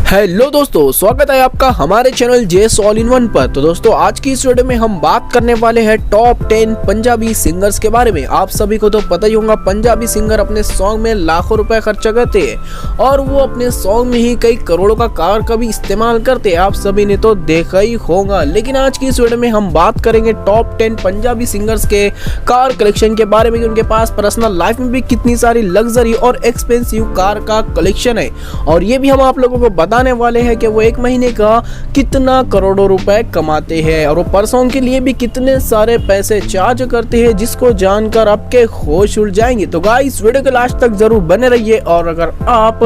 Hello दोस्तों, स्वागत है आपका हमारे चैनल जेस ऑल इन वन पर। तो दोस्तों, आज की इस वीडियो में हम बात करने वाले हैं टॉप 10 पंजाबी सिंगर्स के बारे में। आप सभी को तो पता ही होगा, पंजाबी सिंगर अपने सॉन्ग में लाखों रुपए खर्चा करते हैं और वो अपने सॉन्ग में ही कई करोड़ों का कार का भी इस्तेमाल करते हैं। आप सभी ने तो देखा ही होगा। लेकिन आज की इस वीडियो में हम बात करेंगे टॉप 10 पंजाबी सिंगर्स के कार कलेक्शन के बारे में कि उनके पास पर्सनल लाइफ में भी कितनी सारी लग्जरी और एक्सपेंसिव कार का कलेक्शन है। और ये भी हम आप लोगों को बताने वाले हैं कि वो एक महीने का कितना करोड़ों रुपए कमाते हैं और वो पर सॉन्ग के लिए भी कितने सारे पैसे चार्ज करते हैं, जिसको जानकर आपके होश उड़ जाएंगे। तो गाइस, वीडियो के लास्ट तक जरूर बने रहिए। और अगर आप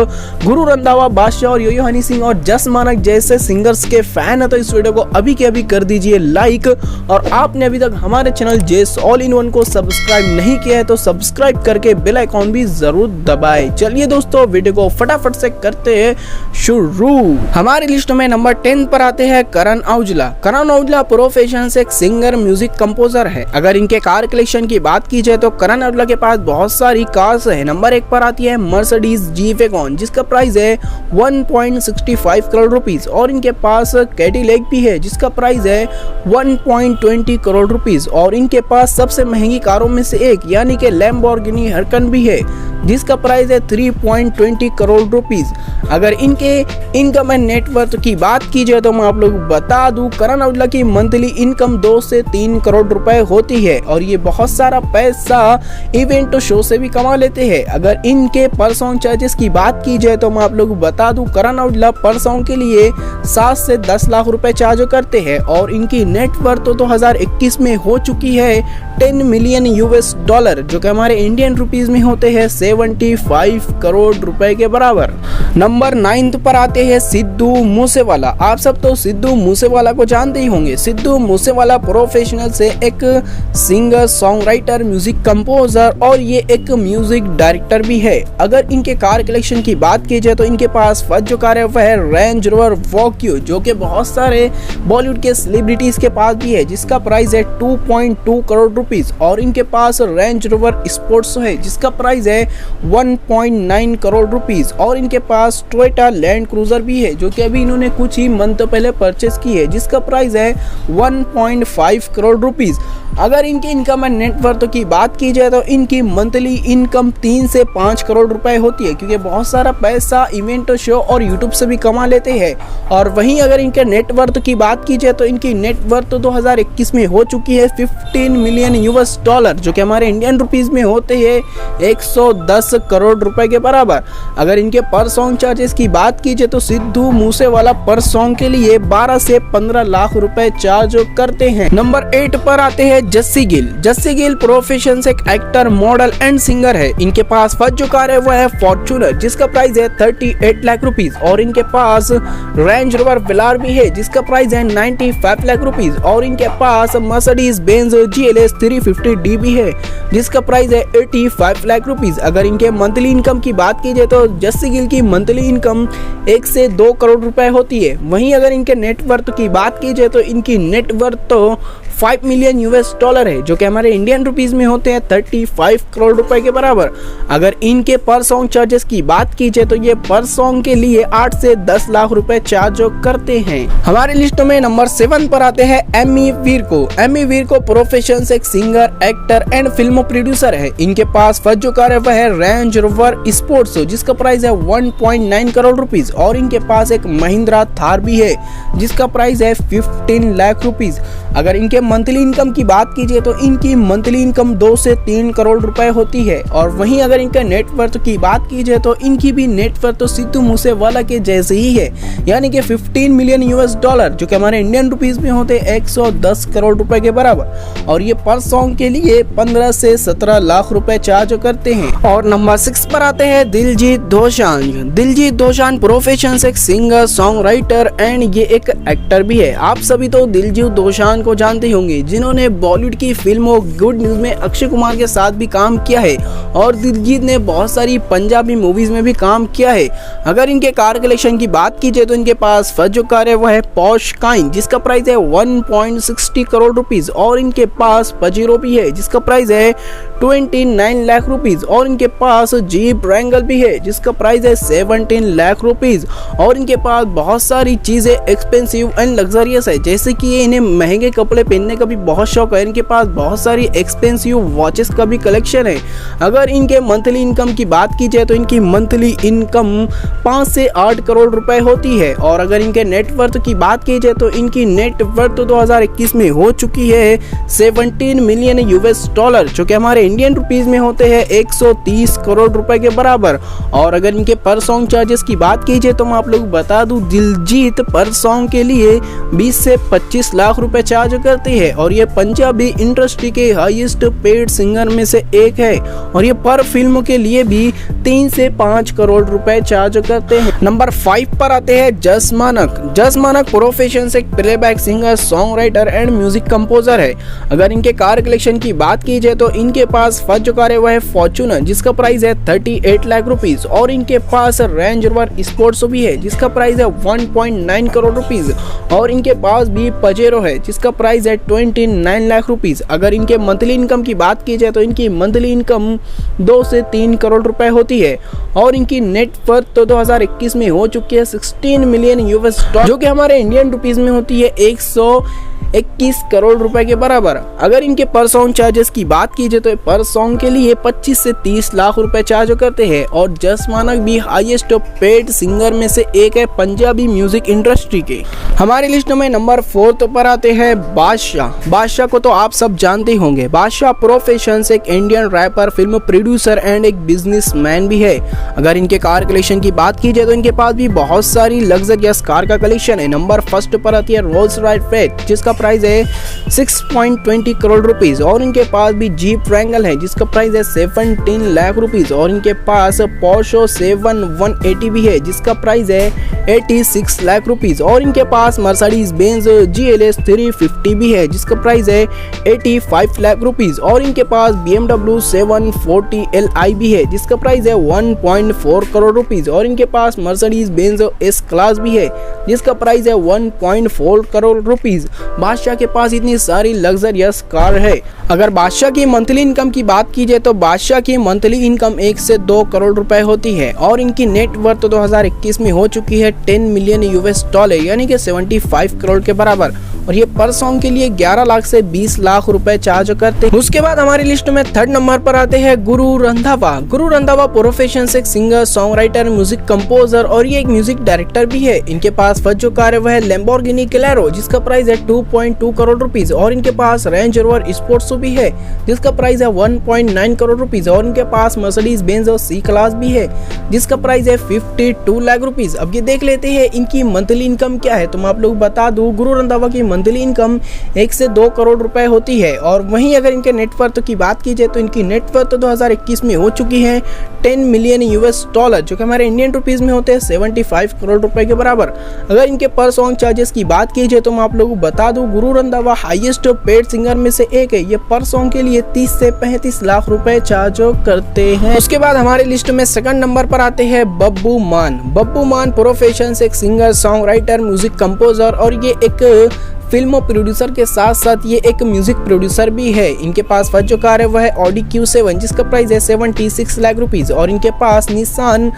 गुरु रंधावा, बादशाह और यो-यो हनी सिंह और जस मानक जैसे सिंगर्स के फैन है तो इस वीडियो को अभी के अभी कर दीजिए लाइक। और आपने अभी तक हमारे चैनल जेस ऑल इन वन को सब्सक्राइब नहीं किया है तो सब्सक्राइब करके बेल आइकॉन भी जरूर दबाएं। चलिए दोस्तों, वीडियो को फटाफट से करते हैं शुरू। हमारी लिस्ट में नंबर 10 पर आते हैं करण औजला। करण औजला प्रोफेशन से एक सिंगर म्यूजिक कंपोजर है। अगर इनके कार कलेक्शन की बात की जाए तो करण औजला के पास बहुत सारी कार्स है। नंबर 1 पर आती है मर्सिडीज जी वैगन, जिसका प्राइस है 1.65 करोड़ रुपीस। और इनके पास कैडिलैक भी है जिसका प्राइस है 1.20 करोड़ रुपीस। और इनके पास सबसे महंगी कारों में से एक यानी कि लैम्बोर्गिनी हरकन भी है जिसका प्राइस है 3.20 करोड़ रुपीस। अगर इनके इनकम एंड नेटवर्थ की बात की जाए तो मैं आप लोग बता दूं, करण औजला की मंथली इनकम 2 से 3 करोड़ रुपए होती है और ये बहुत सारा पैसा इवेंट शो से भी कमा लेते हैं। अगर इनके पर सॉन्ग चार्जेस की बात की जाए तो मैं आप लोग बता दूं, करण औजला पर सॉन्ग के लिए 7 से 10 लाख रुपए चार्ज करते हैं और इनकी नेटवर्थ तो 2021 में हो चुकी है 10 मिलियन यूएस डॉलर, जो कि हमारे इंडियन रुपीस में होते हैं 75 करोड़ रुपए के बराबर। नंबर 9 पर आते हैं सिद्धू मूसेवाला। आप सब तो सिद्धू मूसेवाला को जानते ही होंगे। सिद्धू मूसेवाला प्रोफेशनल से एक singer, song writer, music composer और ये एक म्यूजिक डायरेक्टर भी है। अगर इनके कार कलेक्शन की बात की जाए तो इनके पास फर्स्ट जो कार है वह है रेंज रोवर वोक्यू, जो कि बहुत सारे बॉलीवुड के सेलिब्रिटीज के पास भी है जिसका प्राइस है 2.2 करोड़ रुपीस। और इनके पास रेंज रोवर स्पोर्ट्स है जिसका प्राइस है 1.9 करोड़ रुपीस। और इनके पास टोयोटा लैंड क्रूजर भी है जो कि अभी इन्होंने कुछ ही मंथ पहले परचेस की है जिसका प्राइस है 1.5 करोड़ रुपीस। अगर इनके इनकम एंड नेटवर्थ की बात की जाए तो इनकी मंथली इनकम 3 से 5 करोड़ रुपए होती है, क्योंकि बहुत सारा पैसा इवेंट शो और यूट्यूब से भी कमा लेते हैं। और वहीं अगर इनके नेटवर्थ की बात की जाए तो इनकी नेटवर्थ 2021 में हो चुकी है 15 मिलियन यूएस डॉलर, जो कि हमारे इंडियन रुपीस में होते हैं 110 करोड़ रुपए के बराबर। अगर इनके पर सॉन्ग चार्जेस की बात की जाए तो सिद्धू मूसेवाला पर सॉन्ग के लिए 12 से 15 लाख रुपए चार्ज करते हैं। नंबर 8 पर आते हैं जस्सी गिल। जस्सी गिल प्रोफेशन से एक एक्टर, मॉडल एंड सिंगर है। इनके पास फर्स्ट जो कार है वह है फॉर्च्यूनर जिसका प्राइस है 38 लाख रुपीस। और इनके पास रेंज रोवर वेलार भी है जिसका प्राइस है 95 लाख रुपीस। और इनके पास मर्सिडीज बेंज GLS 350D भी है जिसका प्राइस है 85 लाख रुपीस। अगर इनके मंथली इनकम की बात की जाए तो जस्सी गिल की मंथली इनकम 1 से 2 करोड़ रुपए होती है। वहीं अगर इनके नेटवर्थ की बात की जाए तो इनकी नेटवर्थ तो 5 मिलियन यूएस डॉलर है, जो कि हमारे इंडियन रुपीस में होते हैं 35 करोड़ रुपए के बराबर। अगर इनके पर सॉन्ग चार्जेस की बात की जाए तो ये पर सॉन्ग के लिए 8 से 10 लाख रुपए चार्ज करते हैं। हमारी लिस्ट में नंबर 7 पर आते हैं एमी वीर को। एमी वीर को प्रोफेशन से एक singer, actor and film producer है। इनके पास फर्स्ट जो कार है वह है रेंज रोवर स्पोर्ट्स जिसका प्राइस है 1.9 करोड़ रुपीस। और इनके पास एक महिंद्रा थार भी है जिसका प्राइस है 15 लाख रुपीस। अगर इनके मंथली इनकम की बात कीजिए तो इनकी मंथली इनकम 2 से 3 करोड़ रुपए होती है। और वहीं अगर इनका नेटवर्थ की बात की जाए तो इनकी भी नेटवर्थ तो सिद्धू मूसेवाला के जैसे ही है, यानी कि 15 मिलियन यूएस डॉलर, जो कि हमारे इंडियन रुपीस में होते 110 करोड़ रुपए के बराबर। और ये पर सॉन्ग के लिए 15 से 17 लाख रुपए चार्ज करते हैं। और नंबर 6 पर आते हैं दिलजीत दोसांझ। दिलजीत दोसांझ प्रोफेशन से एक सिंगर, सॉन्ग राइटर एंड ये एक एक्टर भी है। आप सभी तो दिलजीत दोसांझ खान को जानते होंगे, जिन्होंने बॉलीवुड की फिल्मों गुड न्यूज में अक्षय कुमार के साथ भी काम किया है और दिलजीत ने बहुत सारी पंजाबी मूवीज में भी काम किया है। अगर इनके कार कलेक्शन की बात की जाए तो इनके पास फर्स्ट जो कार है वो है पॉश काइन, जिसका प्राइस है 1.60 करोड़ रुपीज और इनके पास पजेरो भी है जिसका प्राइस है 29 लाख रुपीज और इनके पास जीप रैंगल भी है जिसका प्राइस है 17 लाख रुपीज और इनके पास बहुत सारी चीजें एक्सपेंसिव एंड लग्जरियस है, जैसे कि इन्हें महंगे कपड़े पहनने का भी बहुत शौक है। इनके पास बहुत सारी एक्सपेंसिव वॉचेस का भी कलेक्शन है। अगर इनके मंथली इनकम की बात की जाए तो इनकी मंथली इनकम 5 से 8 करोड़ रुपए होती है और अगर इनके नेटवर्थ की बात की जाए तो इनकी नेटवर्थ 2021 में हो चुकी है 17 मिलियन यूएस डॉलर, जो कि हमारे इंडियन रुपीस में होते हैं 130 करोड़ रुपए के बराबर। और अगर इनके पर सॉन्ग चार्जेस की बात की जाए तो मैं आप लोग बता दूं, दिलजीत पर सॉन्ग के लिए 20 से 25 लाख रुपए चार्ज करते हैं और ये पंजाबी इंडस्ट्री के हाईएस्ट पेड सिंगर में से एक है और ये पर फिल्म के लिए भी 3 से 5 करोड़ रुपए चार्ज करते हैं। नंबर 5 पर आते हैं जस मानक। जस मानक प्रोफेशन से playback singer, song writer and music composer है। अगर इनके कार कलेक्शन की बात की जाए तो इनके पास फर्स्ट जो कार है वह है फॉर्च्यूनर जिसका प्राइस है 38 लाख रुपीज और इनके पास रेंज रोवर स्पोर्ट्स भी है जिसका प्राइस है 1.9 करोड़ रुपीज और इनके पास भी पजेरो है जिसका प्राइस है 29 लाख रुपीज। अगर इनके मंथली इनकम की बात की जाए तो इनकी मंथली इनकम 2 से 3 करोड़ रुपए होती है और इनकी नेटवर्थ तो 2021 में हो चुकी है 16 मिलियन यूएस डॉलर, जो कि हमारे इंडियन रुपीस में होती है 121 करोड़ रुपए के बराबर। अगर इनके पर सॉन्ग चार्जेस की बात की जाए तो पर सॉन्ग के लिए 25 से 30 लाख रुपए चार्ज करते हैं और जस मानक भी हाईएस्ट पेड सिंगर में से एक है पंजाबी म्यूजिक इंडस्ट्री के। हमारी लिस्ट में नंबर 4 पर आते हैं बादशाह। बादशाह को तो आप सब जानते होंगे। बादशाह प्रोफेशन से एक Indian rapper, film producer and एक बिजनेसमैन भी है। अगर इनके कार कलेक्शन की बात की जाए तो इनके पास भी बहुत सारी लग्जरियस कार का कलेक्शन है। नंबर 1 पर आती है रोल्स रॉयस फेट जिसका प्राइस है 6.20 करोड़ रुपीस और इनके पास भी जीप रैंगल है जिसका प्राइस है 17 लाख रुपीस और इनके पास पोर्शे 7/180 भी है जिसका प्राइस है 86 लाख रुपीस और इनके पास मर्सिडीज बेंज GLS 350 भी है जिसका प्राइस है 85 लाख रुपीस और इनके पास BMW 740 Li भी है जिसका प्राइस है 1.4 करोड़ रुपीस और इनके पास मर्सिडीज बेंज S क्लास भी है जिसका प्राइस है 1.4 करोड़ रुपीस। बादशाह के पास इतनी सारी लग्जरियस कार है। अगर बादशाह की मंथली इनकम की बात की जाए तो बादशाह की मंथली इनकम 1 से 2 करोड़ रुपए होती है और इनकी नेटवर्थ 2021 में हो चुकी है 10 मिलियन यूएस डॉलर यानी कि 75 करोड़ के बराबर और ये पर सॉन्ग के लिए 11 लाख से 20 लाख रुपए चार्ज करते हैं। उसके बाद हमारी लिस्ट में 3rd नंबर पर आते हैं गुरु रंधावा। गुरु रंधावा प्रोफेशन से एक singer, song writer, music composer और ये एक म्यूजिक डायरेक्टर भी है। इनके पास फर्स्ट जो कार है वह है लैम्बोर्गिनी कैलेरो जिसका प्राइस है 2.2 करोड़ रुपीस और इनके पास रेंज रोवर स्पोर्ट्स भी है जिसका प्राइस है 1.9 करोड़ रुपीस और इनके पास मर्सिडीज बेंज C क्लास भी है जिसका प्राइस है 52 लाख रुपीस। अब ये देख लेते हैं इनकी मंथली इनकम क्या है। तो मैं आप लोग बता दूं, गुरु रंधावा की मंथली इनकम 1 से 2 करोड़ रुपए होती है और वहीं अगर इनके नेटवर्थ की बात की जाए तो इनकी नेटवर्थ 2021 में हो चुकी है 10 मिलियन यूएस डॉलर, जो कि हमारे इंडियन रुपीस में होते हैं 75 करोड़ रुपए के बराबर। अगर इनके पर सॉन्ग चार्जेस की बात की जाए तो मैं आप लोगों को बता दूं, Guru Randhawa highest paid singer में से एक है। ये पर सॉन्ग के लिए 30 से 35 लाख रुपए चार्ज करते हैं। उसके बाद हमारे लिस्ट में 2nd नंबर पर आते हैं बब्बू मान। बब्बू मान प्रोफेशन से एक singer, song writer, music composer और ये एक फिल्म प्रोड्यूसर के साथ साथ ये एक म्यूजिक प्रोड्यूसर भी है। इनके पास फर्स्ट जो कार है वह है ऑडी Q7 जिसका प्राइस है 76 लाख रुपीस और इनके पास निसान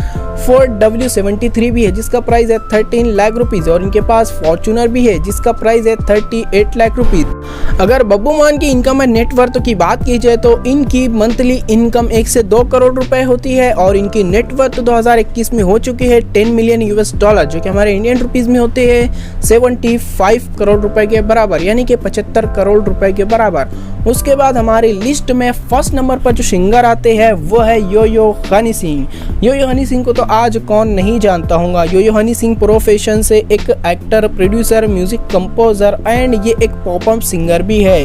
4W73 भी है जिसका प्राइस है 13 लाख रुपीस और इनके पास फॉर्च्यूनर भी है जिसका प्राइस है 38 लाख रुपीस। अगर बब्बू मान की इनकम एंड नेटवर्थ की बात की जाए तो इनकी मंथली इनकम 1 से 2 करोड़ रुपए होती है और इनकी नेटवर्थ 2021 में हो चुकी है 10 मिलियन यूएस डॉलर, जो कि हमारे इंडियन रुपीस में होते हैं 75 करोड़ रुपए के बराबर यानी कि 75 करोड़ रुपए के बराबर। उसके बाद हमारी लिस्ट में 1st नंबर पर जो सिंगर आते हैं वो है यो-यो हनी सिंह। यो-यो हनी सिंह को तो आज कौन नहीं जानता होगा। यो-यो हनी सिंह प्रोफेशन से एक actor, producer, music composer and ये एक पॉप अप सिंगर भी है।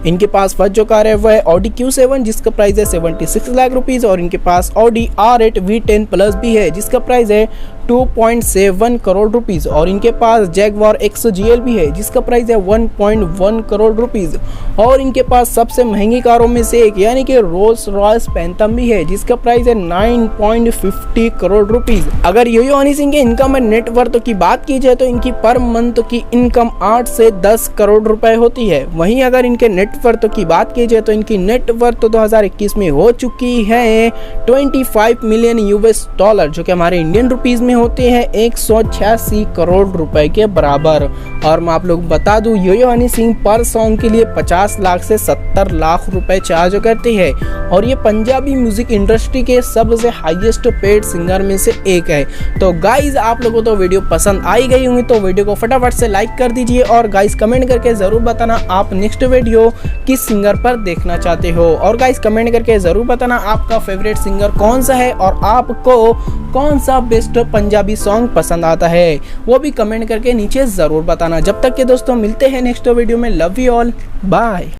इनके पास फर्स्ट जो कार है वो है ऑडी Q7 जिसका प्राइस है 76 लाख रुपीस और इनके पास ऑडी R8 V10 प्लस भी है जिसका प्राइस है 2.7 करोड़ रुपीस और इनके पास जैगवार XJL भी है जिसका प्राइस है 1.1 करोड़ रुपीस और इनके पास सबसे महंगी कारों में से एक यानी कि रोल्स रॉयस पैंथम भी है जिसका प्राइस है 9.50 करोड़ रुपीस। अगर योयो हनी सिंह के इनकम और नेटवर्थ की बात की जाए तो इनकी पर मंथ की इनकम 8 से 10 करोड़ रुपए होती है। वहीं अगर इनके नेटवर्थ की बात की जाए तो इनकी नेटवर्थ 2021 में हो चुकी है 25 मिलियन US डॉलर जो कि हमारे इंडियन रुपीस में होते हैं 186 करोड़ रुपए के बराबर। और मैं आप लोग बता दूं योयो हनी सिंह पर सॉन्ग के लिए 50 लाख से 70 लाख रुपए चार्ज करते हैं और ये पंजाबी म्यूजिक इंडस्ट्री के सबसे हाईएस्ट पेड सिंगर में से एक है। तो गाइज आप लोगों को तो वीडियो पसंद आई गई होंगी तो वीडियो को फटाफट से लाइक कर दीजिए और गाइज कमेंट करके जरूर बताना आप नेक्स्ट वीडियो किस सिंगर पर देखना चाहते हो और गाइज कमेंट करके जरूर बताना आपका फेवरेट सिंगर कौन सा है और आपको कौन सा बेस्ट पंजाबी सॉन्ग पसंद आता है वो भी कमेंट करके नीचे जरूर बताना। जब तक के दोस्तों मिलते हैं नेक्स्ट वीडियो में। Love you all, bye.